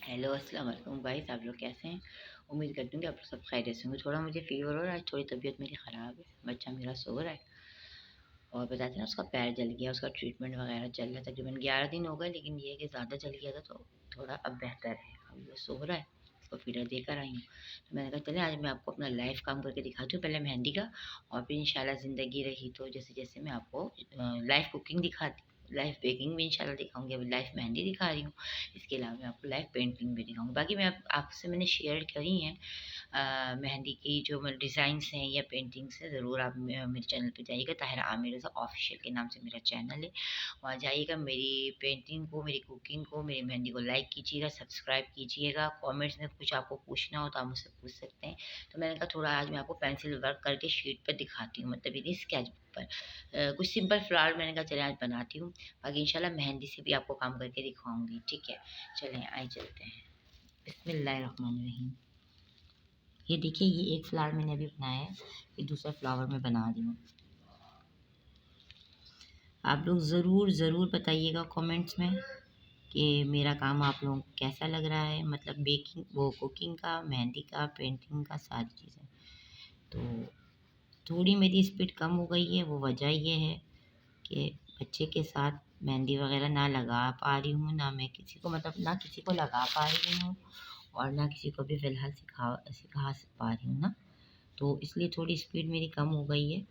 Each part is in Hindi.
हेलो अस्सलाम वालेकुम गाइस, आप लोग कैसे हैं। उम्मीद करती हूँ कि आप लोग सब खैरियत से होंगे। थोड़ा मुझे फीवर हो रहा है, थोड़ी तबीयत मेरी ख़राब है। बच्चा मेरा सो रहा है और बताते हैं ना, उसका पैर जल गया, उसका ट्रीटमेंट वगैरह चल रहा है। तकरीबन 11 दिन हो गए, लेकिन ये है कि ज़्यादा जल गया था, तो थोड़ा अब बेहतर है। अब ये सो रहा है, उसको फीडर देकर आई हूँ। तो मैंने कहा चले आज मैं आपको अपना लाइव काम करके दिखाती हूँ, पहले मेहंदी का, और फिर इंशाल्लाह ज़िंदगी रही तो जैसे जैसे मैं आपको लाइव कुकिंग दिखाती, लाइव बेकिंग भी इंशाल्लाह दिखाऊंगी। अभी लाइव मेहंदी दिखा रही हूँ, इसके अलावा मैं आपको लाइव पेंटिंग भी दिखाऊंगी। बाकी मैं आपसे मैंने शेयर करी हैं मेहंदी की जो डिज़ाइंस हैं या पेंटिंग्स हैं। ज़रूर आप मेरे चैनल पे जाइएगा, ताहिरा आमिर रज़ा ऑफिशियल के नाम से मेरा चैनल है। वहाँ जाइएगा, मेरी पेंटिंग को, मेरी कुकिंग को, मेरी मेहंदी को लाइक कीजिएगा, सब्सक्राइब कीजिएगा। कमेंट्स में कुछ आपको पूछना हो तो आप मुझसे पूछ सकते हैं। तो मैंने कहा थोड़ा आज मैं आपको पेंसिल वर्क करके शीट पर दिखाती हूँ, मतलब ये स्केच बुक पर कुछ सिंपल फ्लावर मैंने कहा चले आज बनाती हूँ। बाकी इंशाल्लाह मेहंदी से भी आपको काम करके दिखाऊंगी, ठीक है। चलें आए चलते हैं। बिस्मिल्लाहिर्रहमानिर्रहीम। ये देखिए, ये एक फ्लावर मैंने अभी बनाया है, ये दूसरा फ्लावर मैं बना रही हूँ। आप लोग ज़रूर बताइएगा कमेंट्स में कि मेरा काम आप लोगों को कैसा लग रहा है, मतलब बेकिंग, वो कुकिंग का, मेहंदी का, पेंटिंग का, सारी चीज़ें। तो थोड़ी मेरी स्पीड कम हो गई है, वो वजह ये है कि बच्चे के साथ मेहंदी वगैरह ना लगा पा रही हूँ, ना मैं किसी को, मतलब ना किसी को लगा पा रही हूँ और ना किसी को भी फ़िलहाल सिखा पा रही हूँ ना। तो इसलिए थोड़ी स्पीड मेरी कम हो गई है।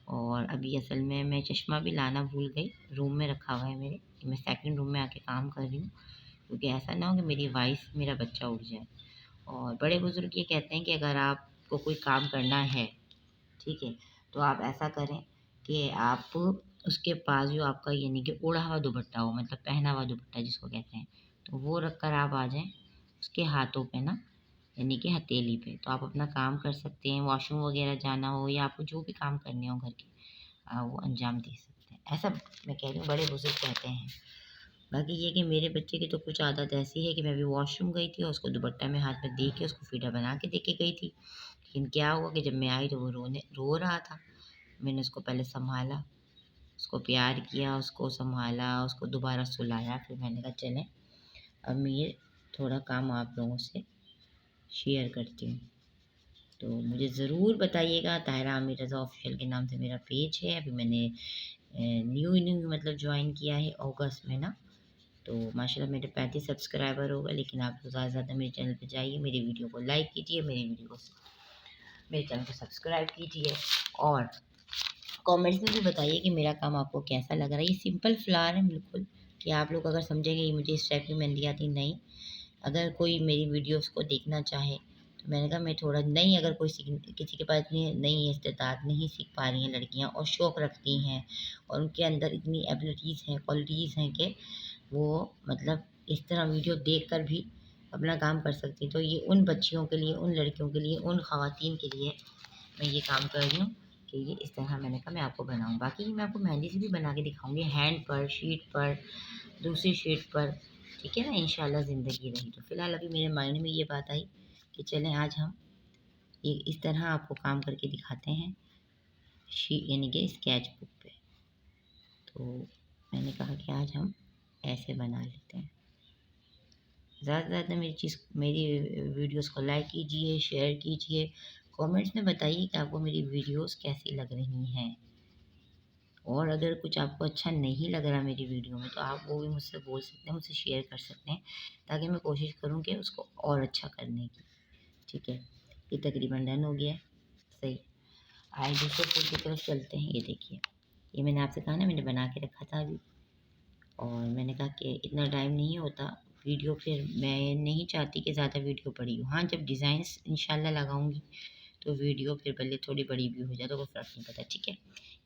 और अभी असल में मैं चश्मा भी लाना भूल गई, रूम में रखा हुआ है मेरे, कि मैं सेकंड रूम में आके काम कर रही हूँ, क्योंकि ऐसा ना हो कि मेरी वॉइस मेरा बच्चा उठ जाए। और बड़े बुज़ुर्ग ये कहते हैं कि अगर आपको कोई काम करना है, ठीक है, तो आप ऐसा करें कि आप उसके पास जो आपका यानी कि ओढ़ा हुआ दुपट्टा हो, मतलब पहना हुआ दुपट्टा जिसको कहते हैं, तो वो रख कर आप आ जाएँ उसके हाथों पे ना, यानी कि हथेली पे। तो आप अपना काम कर सकते हैं, वॉशरूम वगैरह जाना हो या आपको जो भी काम करने हो घर के, वो अंजाम दे सकते हैं। ऐसा मैं कह रही हूँ, बड़े बुज़ुर्ग कहते हैं। बाकी ये कि मेरे बच्चे की तो कुछ आदत ऐसी है कि मैं अभी वॉशरूम गई थी और उसको दुपट्टा मैं हाथ में दे के उसको फ़ीडर बना के दे के गई थी। लेकिन क्या हुआ कि जब मैं आई तो वो रो रहा था। मैंने उसको पहले सँभाला, उसको प्यार किया, उसको सँभाला, उसको दोबारा सुलाया। फिर मैंने कहा चलें, अब मैं ये थोड़ा काम आप लोगों से शेयर करती हूँ। तो मुझे ज़रूर बताइएगा, ताहिरा आमिर रज़ा ऑफ़िशियल के नाम से मेरा पेज है। अभी मैंने न्यू मतलब जॉइन किया है अगस्त में ना। तो माशाल्लाह मेरे 35 सब्सक्राइबर हो गए। लेकिन आप लोग ज़्यादा से ज़्यादा मेरे चैनल पे जाइए, मेरी वीडियो को लाइक कीजिए, मेरे चैनल को सब्सक्राइब कीजिए और कमेंट्स में भी बताइए कि मेरा काम आपको कैसा लग रहा है। ये सिंपल फ्लावर है बिल्कुल, कि आप लोग अगर समझेंगे ये मुझे इस टाइप की मेहंदी आती नहीं। अगर कोई मेरी वीडियोस को देखना चाहे तो मैंने कहा मैं थोड़ा नहीं, अगर कोई किसी के पास इतनी नहीं है इस्तेताद, नहीं सीख पा रही हैं लड़कियां और शौक़ रखती हैं और उनके अंदर इतनी एबिलिटीज़ हैं, क्वालिटीज़ हैं कि वो मतलब इस तरह वीडियो देख कर भी अपना काम कर सकती हैं। तो ये उन बच्चियों के लिए, उन लड़कियों के लिए, उन ख़वातीन के लिए मैं ये काम कर रही हूँ कि ये इस तरह मैंने कहा मैं आपको बनाऊँ। बाकी मैं आपको मेहंदी से भी बना के दिखाऊँगी, हैंड पर, शीट पर, दूसरी शीट पर, ठीक है ना, इंशाल्लाह ज़िंदगी रही तो। फ़िलहाल अभी मेरे माइंड में ये बात आई कि चलें आज हम ये इस तरह आपको काम करके दिखाते हैं, यानी कि स्केच बुक पे। तो मैंने कहा कि आज हम ऐसे बना लेते हैं। ज़्यादा से ज़्यादा मेरी वीडियोस को लाइक कीजिए, शेयर कीजिए, कमेंट्स में बताइए कि आपको मेरी वीडियोस कैसी लग रही हैं। और अगर कुछ आपको अच्छा नहीं लग रहा मेरी वीडियो में तो आप वो भी मुझसे बोल सकते हैं, मुझसे शेयर कर सकते हैं, ताकि मैं कोशिश करूँ कि उसको और अच्छा करने की, ठीक है। ये तकरीबन डन हो गया है, सही। आइए दूसरे फूल की तरफ चलते हैं। ये देखिए, ये मैंने आपसे कहा ना मैंने बना के रखा था अभी, और मैंने कहा कि इतना टाइम नहीं होता वीडियो, फिर मैं नहीं चाहती कि ज़्यादा वीडियो बड़ी हो। हाँ, जब डिज़ाइंस इंशाल्लाह लगाऊंगी तो वीडियो फिर भले थोड़ी बड़ी भी हो जाए तो कोई फ़र्क नहीं पड़ता, ठीक है।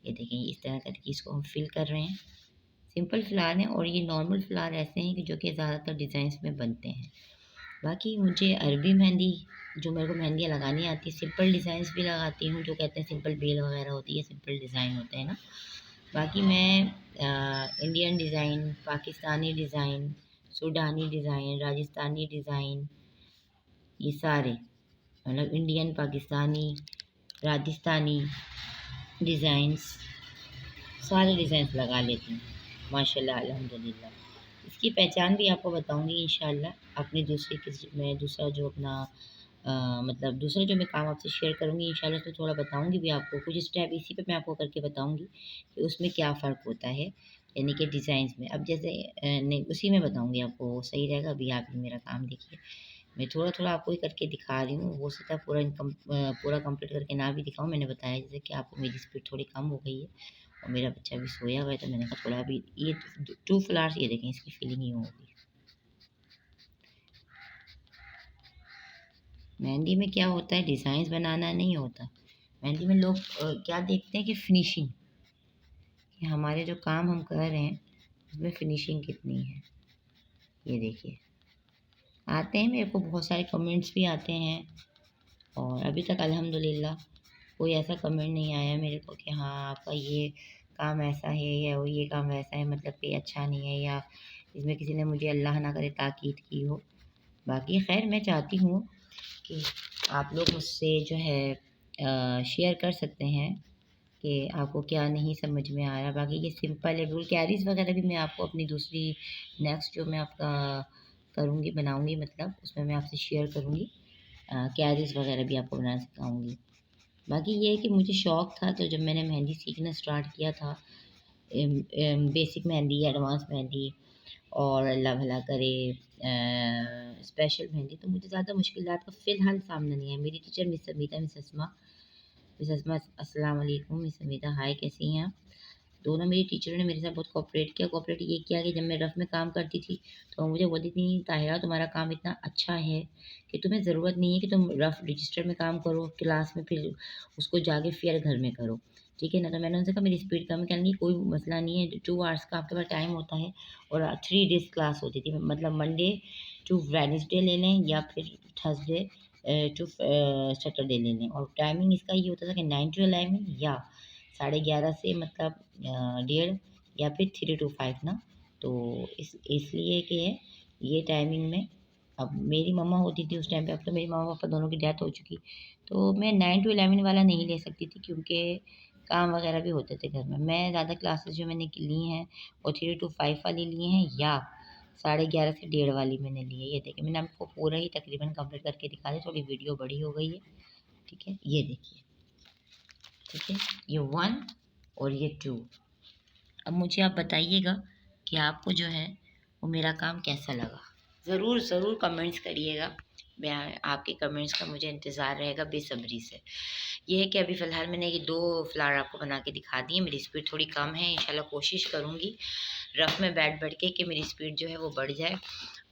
ये देखें, इस तरह करके इसको हम फिल कर रहे हैं। सिंपल फ्लावर हैं और ये नॉर्मल फ्लावर ऐसे हैं कि जो कि ज़्यादातर डिज़ाइंस में बनते हैं। बाकी मुझे अरबी मेहंदी, जो मेरे को मेहंदियाँ लगानी आती है, सिंपल डिज़ाइंस भी लगाती हूँ, जो कहते हैं सिंपल बेल वगैरह होती है, सिंपल डिज़ाइन होते हैं ना। बाकी मैं Indian design, Pakistani design, Sudanese design, Rajasthani design, ये सारे मतलब इंडियन, पाकिस्तानी, राजस्थानी डिज़ाइंस, सारे डिज़ाइंस लगा लेती हूँ माशाल्लाह अल्हम्दुलिल्लाह। इसकी पहचान भी आपको बताऊँगी इंशाल्लाह। अपनी दूसरी किसी मैं दूसरा जो अपना मतलब दूसरा जो मैं काम आपसे शेयर करूँगी इंशाल्लाह, उसमें थोड़ा बताऊँगी भी आपको। कुछ स्टेप इसी पे मैं आपको करके बताऊँगी कि उसमें क्या फ़र्क होता है, यानी कि डिज़ाइन्स में। अब जैसे नहीं, उसी में बताऊँगी आपको, वो सही रहेगा। अभी आप ये मेरा काम देखिए। मैं थोड़ा-थोड़ा आपको ही करके दिखा रही हूँ। हो सकता है पूरा कंप्लीट करके ना भी दिखाऊँ। मैंने बताया जैसे कि आपको मेरी स्पीड थोड़ी कम हो गई है और मेरा बच्चा भी सोया हुआ है, तो मैंने कहा थोड़ा अभी ये 2 फ्लावर्स ये देखें, इसकी फीलिंग यूँ होगी। मेहंदी में क्या होता है, डिज़ाइन्स बनाना नहीं होता। मेहंदी में लोग क्या देखते हैं कि फिनिशिंग, कि हमारे जो काम हम कर रहे हैं उसमें फिनिशिंग कितनी है। ये देखिए, आते हैं मेरे को बहुत सारे कमेंट्स भी आते हैं और अभी तक अल्हम्दुलिल्लाह कोई ऐसा कमेंट नहीं आया मेरे को कि हाँ आपका ये काम ऐसा है या वो ये काम वैसा है, मतलब कि अच्छा नहीं है, या इसमें किसी ने मुझे अल्लाह ना करे ताकीद की हो। बाकी खैर मैं चाहती हूँ कि आप लोग मुझसे जो है शेयर कर सकते हैं कि आपको क्या नहीं समझ में आ रहा। बाकी ये सिंपल है बिल्कुल। कैरीज़ वगैरह भी मैं आपको अपनी दूसरी नेक्स्ट जो मैं आपका करूँगी बनाऊँगी, मतलब उसमें मैं आपसे शेयर करूँगी। कैरीज़ वगैरह भी आपको बनाना सिखाऊँगी। बाकी ये है कि मुझे शौक था, तो जब मैंने मेहंदी सीखना स्टार्ट किया था, बेसिक मेहंदी, एडवांस मेहंदी और अल्लाह भला करे स्पेशल मेहंदी, तो मुझे ज़्यादा मुश्किलात का फ़िलहाल सामना नहीं है। मेरी टीचर मिस समीता, मिस अस्मा, अस्सलाम वालेकुम। मिस समीता हाय, कैसी हैं आप? दोनों मेरी टीचरों ने मेरे साथ बहुत कोऑपरेट किया। कोऑपरेट ये किया कि जब मैं रफ़ में काम करती थी, तो वो मुझे बोलती थी, "ताहिरा तुम्हारा काम इतना अच्छा है कि तुम्हें ज़रूरत नहीं है कि तुम रफ़ रजिस्टर में काम करो, क्लास में फिर उसको जाके फिर घर में करो।" ठीक है ना? तो मैंने उनसे कहा मेरी स्पीड कम है, कहने लगी कोई मसला नहीं है, 2 आवर्स का आपके पास टाइम होता है और 3 डेज़ क्लास होती थी। मतलब मंडे टू वेडनेसडे ले लें या फिर थर्सडे टू सैटरडे ले लें, और टाइमिंग इसका ये होता था कि 9 टू 11 या 11:30 से मतलब 1:30 या फिर 3 टू 5 ना। तो इसलिए कि ये टाइमिंग में, अब मेरी मम्मा होती थी उस टाइम पे, अब तो मेरी मम्मा-पापा दोनों की डेथ हो चुकी, तो मैं 9 टू 11 वाला नहीं ले सकती थी क्योंकि काम वगैरह भी होते थे घर में। मैं ज़्यादा क्लासेस जो मैंने की ली हैं वो 3 टू 5 वाली ली हैं या 11:30 से 1:30 वाली मैंने ली है। ये देखिए, मैंने आपको पूरा ही तकरीबन कंप्लीट करके दिखा दिया, थोड़ी वीडियो बड़ी हो गई है। ठीक है, ये देखिए। ठीक है, ये 1 और ये 2। अब मुझे आप बताइएगा कि आपको जो है वो मेरा काम कैसा लगा। ज़रूर ज़रूर कमेंट्स करिएगा। मैं आपके कमेंट्स का मुझे इंतज़ार रहेगा बेसब्री से। ये है कि अभी फ़िलहाल मैंने ये 2 फ्लावर आपको बना के दिखा दिए। मेरी स्पीड थोड़ी कम है, इंशाल्लाह कोशिश करूँगी रफ़ में बैठ के कि मेरी स्पीड जो है वो बढ़ जाए।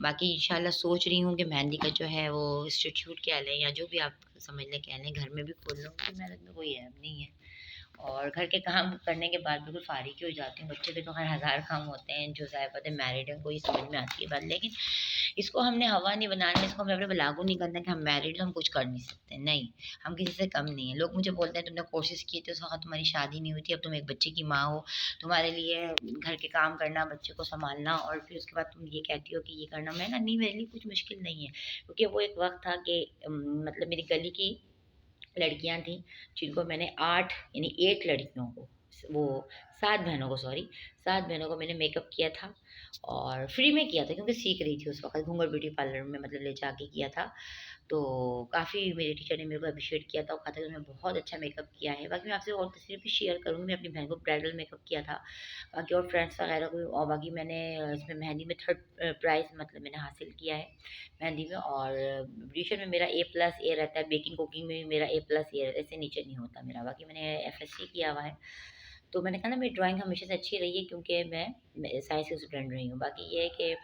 बाकी इंशाल्लाह सोच रही हूँ कि मेहंदी का जो है वो इंस्टीट्यूट कह लें या जो भी आप समझ लें कह लें, घर में भी खोल लूँ, तो मेहनत में कोई ऐब नहीं है। और घर के काम करने के बाद बिल्कुल फ़ारिग ही हो जाती हूँ। बच्चे के तो हर हज़ार काम होते हैं, जो ज़ाहिर बात है मैरिड हैं, कोई समझ में आती है बात। लेकिन इसको हमने हवा नहीं बनाना, इसको हमने अपने पे लागू नहीं करना कि हम मैरिड हैं, हम कुछ कर नहीं सकते। नहीं, हम किसी से कम नहीं हैं। लोग मुझे बोलते हैं तुमने कोर्सेज़ किए थे, उस वक़्त तुम्हारी शादी नहीं हुई थी, अब तुम एक बच्चे की माँ हो, तुम्हारे लिए घर के काम करना, बच्चे को सँभालना और फिर उसके बाद तुम ये कहती हो कि ये करना। मैं कहा नहीं, मेरे लिए कुछ मुश्किल नहीं है। क्योंकि वो एक वक़्त था कि मतलब मेरी गली की लड़कियां थीं जिनको मैंने 8 यानी 8 लड़कियों को, वो 7 बहनों को, सॉरी 7 बहनों को मैंने मेकअप किया था और फ्री में किया था क्योंकि सीख रही थी उस वक़्त, घूंघट ब्यूटी पार्लर में मतलब ले जाके किया था। तो काफ़ी मेरे टीचर ने मेरे को एप्रिशिएट किया था और कहा था कि तुमने बहुत अच्छा मेकअप किया है। बाकी मैं आपसे और तस्वीर भी शेयर करूँगी, मैं अपनी बहन को ब्राइडल मेकअप किया था। बाकी और फ्रेंड्स वगैरह को, और बाकी मैंने इसमें मेहंदी में 3rd प्राइज़ मतलब मैंने हासिल किया है मेहंदी में, और ब्यूटिशियन में मेरा A+ ए रहता है, बेकिंग कुकिंग में भी मेरा A+ ए रहता है, इससे नीचे नहीं होता मेरा। बाकी मैंने FSC किया हुआ है। तो मैंने कहा ना मेरी ड्राइंग हमेशा से अच्छी रही है क्योंकि मैं साइंस की स्टूडेंट रही हूँ। बाकी ये है कि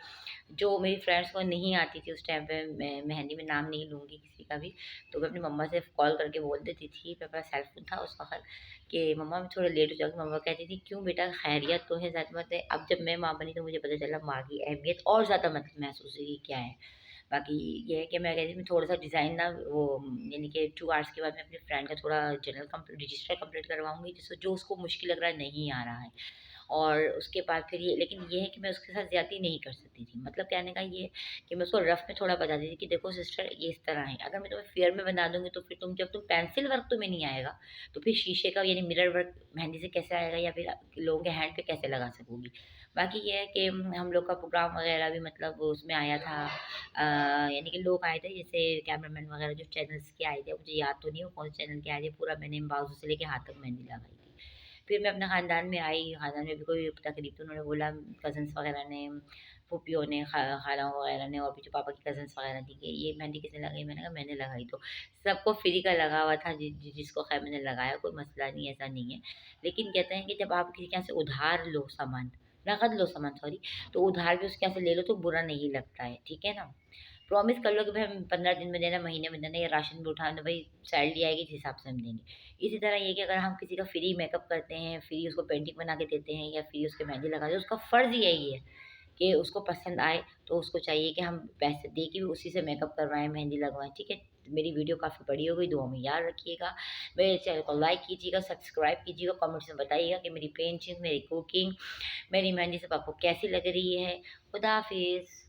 जो मेरी फ्रेंड्स को नहीं आती थी उस टाइम पे, मैं मेहंदी में नाम नहीं लूँगी किसी का भी, तो मैं अपनी मम्मा से कॉल करके बोल देती थी, मेरे पास सेल फ़ोन था उस वक़्त, कि मम्मा मैं थोड़ा लेट हो जाऊँगी। मम्मा कहती थी क्यों बेटा, खैरियत तो है, ज़ाहिर बात है। अब जब मैं माँ बनी तो मुझे पता चला माँ की अहमियत और ज़्यादा मतलब महसूस हुई कि क्या है। बाकी ये है कि मैं कहती थी मैं थोड़ा-सा डिज़ाइन ना वो यानी कि 2 आवर्स के बाद मैं अपनी फ्रेंड का थोड़ा जनरल रजिस्टर कंप्लीट करवाऊँगी, जिससे जो उसको मुश्किल लग रहा है, नहीं आ रहा है। और उसके बाद फिर ये, लेकिन ये है कि मैं उसके साथ ज़्यादती नहीं कर सकती थी। मतलब कहने का ये है कि मैं उसको रफ़ में थोड़ा बताती थी कि देखो सिस्टर ये इस तरह है। अगर मैं तुम्हें फेयर में बना दूँगी तो फिर जब तुम पेंसिल वर्क तुम्हें नहीं आएगा, तो फिर शीशे का यानी मिरर वर्क मेहंदी से कैसे आएगा, या फिर लोगों के हैंड पे कैसे लगा सकोगी। बाकी ये है कि हम लोग का प्रोग्राम वगैरह भी मतलब उसमें आया था, यानी कि लोग आए थे जैसे कैमरामैन वगैरह जो चैनल्स के आए थे, मुझे याद तो नहीं वो कौन से चैनल के आए थे। पूरा मैंने बाजू से लेके हाथ तक मेहंदी लगाई थी। फिर मैं अपने ख़ानदान में आई, ख़ानदान में भी कोई तकरीब, तो उन्होंने बोला कज़न्स वगैरह ने, फूफियों ने, खालाओं वगैरह ने, और भी जो पापा की कज़न्स वगैरह थी कि ये मेहंदी किसने लगाई? मैंने कहा मैंने लगाई। तो सबको फ्री का लगा हुआ था, जिसको खैर मैंने लगाया, कोई मसला नहीं, ऐसा नहीं है। लेकिन कहते हैं कि जब आप किसी के यहाँ से उधार लो सामान, नकद लो सामान सॉरी, तो उधार भी उसके यहाँ से ले लो तो बुरा नहीं लगता है, ठीक है ना? प्रॉमिस कर लो कि भाई हम 15 दिन में देना, महीने में देना, या राशन भी उठाना, भाई सैलरी आएगी इस हिसाब से हम देंगे। इसी तरह ये कि अगर हम किसी का फ्री मेकअप करते हैं, फ्री उसको पेंटिंग बना के देते हैं, या फ्री उसके मेहंदी लगाते हैं, उसका फ़र्ज़ यही है कि उसको पसंद आए, तो उसको चाहिए कि हम पैसे दे के भी उसी से मेकअप करवाएँ, मेहंदी लगवाएँ, ठीक है? मेरी वीडियो काफ़ी बड़ी हो गई, दुआ में याद रखिएगा। मेरे चैनल को लाइक कीजिएगा, सब्सक्राइब कीजिएगा, कमेंट्स में बताइएगा कि मेरी पेंटिंग, मेरी कुकिंग, मेरी मेहंदी सब आपको कैसी लग रही है। खुदा हाफ़िज़।